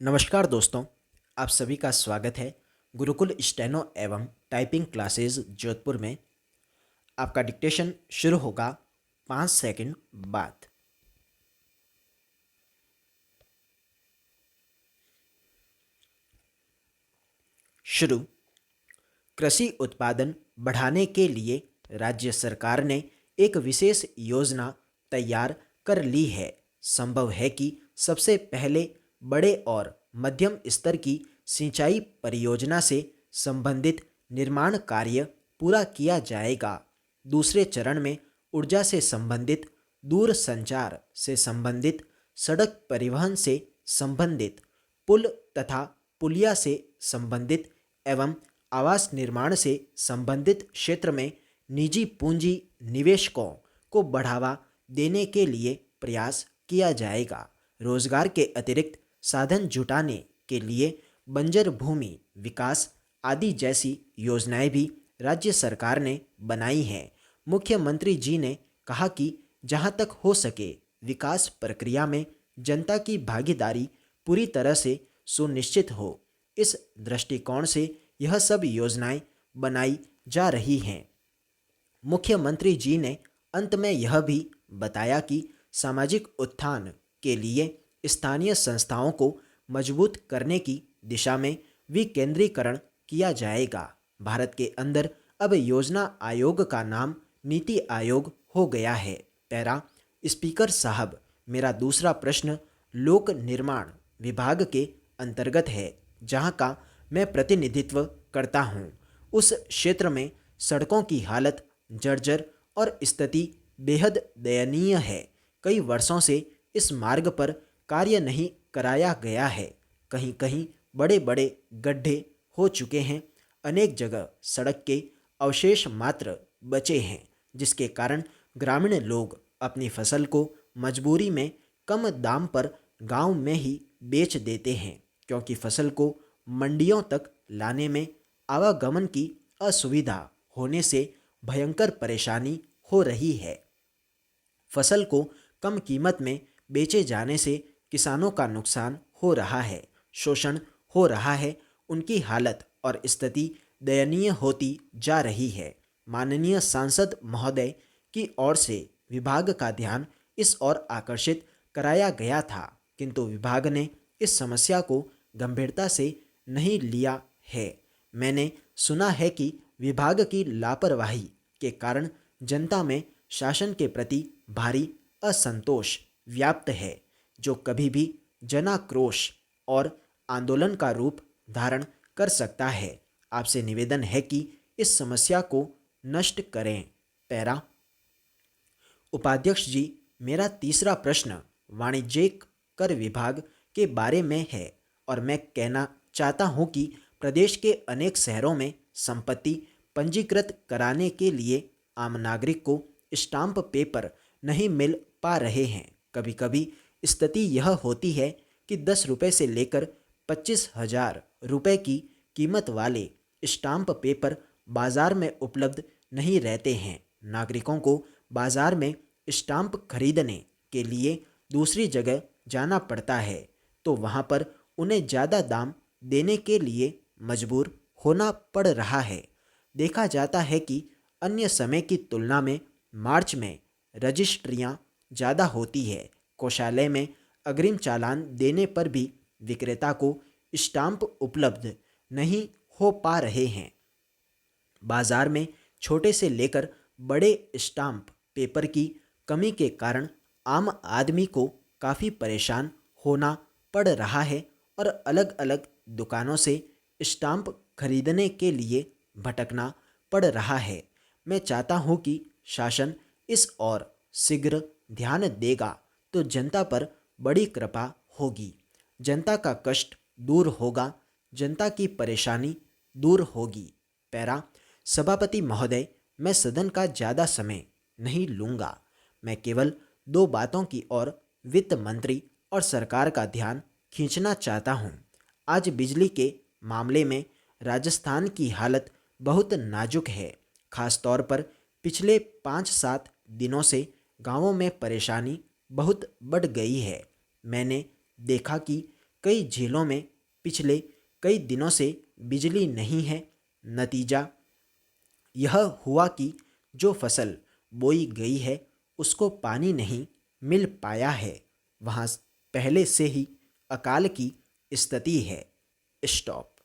नमस्कार दोस्तों, आप सभी का स्वागत है गुरुकुल स्टेनो एवं टाइपिंग क्लासेस जोधपुर में। आपका डिक्टेशन शुरू होगा 5 सेकंड बाद। शुरू। कृषि उत्पादन बढ़ाने के लिए राज्य सरकार ने एक विशेष योजना तैयार कर ली है। संभव है कि सबसे पहले बड़े और मध्यम स्तर की सिंचाई परियोजना से संबंधित निर्माण कार्य पूरा किया जाएगा। दूसरे चरण में ऊर्जा से संबंधित, दूर संचार से संबंधित, सड़क परिवहन से संबंधित, पुल तथा पुलिया से संबंधित एवं आवास निर्माण से संबंधित क्षेत्र में निजी पूंजी निवेशकों को बढ़ावा देने के लिए प्रयास किया जाएगा। रोजगार के अतिरिक्त साधन जुटाने के लिए बंजर भूमि विकास आदि जैसी योजनाएं भी राज्य सरकार ने बनाई हैं। मुख्यमंत्री जी ने कहा कि जहां तक हो सके विकास प्रक्रिया में जनता की भागीदारी पूरी तरह से सुनिश्चित हो। इस दृष्टिकोण से यह सब योजनाएं बनाई जा रही हैं। मुख्यमंत्री जी ने अंत में यह भी बताया कि सामाजिक उत्थान के लिए स्थानीय संस्थाओं को मजबूत करने की दिशा में विकेंद्रीकरण किया जाएगा। भारत के अंदर अब योजना आयोग का नाम नीति आयोग हो गया है। पैरा। स्पीकर साहब, मेरा दूसरा प्रश्न लोक निर्माण विभाग के अंतर्गत है, जहां का मैं प्रतिनिधित्व करता हूं। उस क्षेत्र में सड़कों की हालत जर्जर और स्थिति बेहद दयनीय है। कई वर्षों से इस मार्ग पर कार्य नहीं कराया गया है। कहीं कहीं बड़े बड़े गड्ढे हो चुके हैं। अनेक जगह सड़क के अवशेष मात्र बचे हैं, जिसके कारण ग्रामीण लोग अपनी फसल को मजबूरी में कम दाम पर गांव में ही बेच देते हैं, क्योंकि फसल को मंडियों तक लाने में आवागमन की असुविधा होने से भयंकर परेशानी हो रही है। फसल को कम कीमत में बेचे जाने से किसानों का नुकसान हो रहा है, शोषण हो रहा है, उनकी हालत और स्थिति दयनीय होती जा रही है। माननीय सांसद महोदय की ओर से विभाग का ध्यान इस ओर आकर्षित कराया गया था, किंतु विभाग ने इस समस्या को गंभीरता से नहीं लिया है। मैंने सुना है कि विभाग की लापरवाही के कारण जनता में शासन के प्रति भारी असंतोष व्याप्त है, जो कभी भी जनाक्रोश और आंदोलन का रूप धारण कर सकता है। आपसे निवेदन है कि इस समस्या को नष्ट करें। पैरा। उपाध्यक्ष जी, मेरा तीसरा प्रश्न वाणिज्यिक कर विभाग के बारे में है और मैं कहना चाहता हूं कि प्रदेश के अनेक शहरों में संपत्ति पंजीकृत कराने के लिए आम नागरिक को स्टाम्प पेपर नहीं मिल पा रहे हैं। कभी कभी स्थिति यह होती है कि 10 रुपये से लेकर 25,000 रुपये की कीमत वाले स्टाम्प पेपर बाजार में उपलब्ध नहीं रहते हैं। नागरिकों को बाजार में स्टाम्प खरीदने के लिए दूसरी जगह जाना पड़ता है, तो वहाँ पर उन्हें ज़्यादा दाम देने के लिए मजबूर होना पड़ रहा है। देखा जाता है कि अन्य समय की तुलना में मार्च में रजिस्ट्रियां ज़्यादा होती है। कोषालय में अग्रिम चालान देने पर भी विक्रेता को स्टाम्प उपलब्ध नहीं हो पा रहे हैं। बाजार में छोटे से लेकर बड़े स्टाम्प पेपर की कमी के कारण आम आदमी को काफ़ी परेशान होना पड़ रहा है और अलग अलग दुकानों से स्टाम्प खरीदने के लिए भटकना पड़ रहा है। मैं चाहता हूँ कि शासन इस ओर शीघ्र ध्यान देगा तो जनता पर बड़ी कृपा होगी, जनता का कष्ट दूर होगा, जनता की परेशानी दूर होगी। पैरा। सभापति महोदय, मैं सदन का ज़्यादा समय नहीं लूँगा। मैं केवल 2 बातों की ओर वित्त मंत्री और सरकार का ध्यान खींचना चाहता हूँ। आज बिजली के मामले में राजस्थान की हालत बहुत नाजुक है। खास तौर पर पिछले 5-7 दिनों से गांवों में परेशानी बहुत बढ़ गई है। मैंने देखा कि कई जिलों में पिछले कई दिनों से बिजली नहीं है। नतीजा यह हुआ कि जो फसल बोई गई है उसको पानी नहीं मिल पाया है। वहाँ पहले से ही अकाल की स्थिति है। स्टॉप।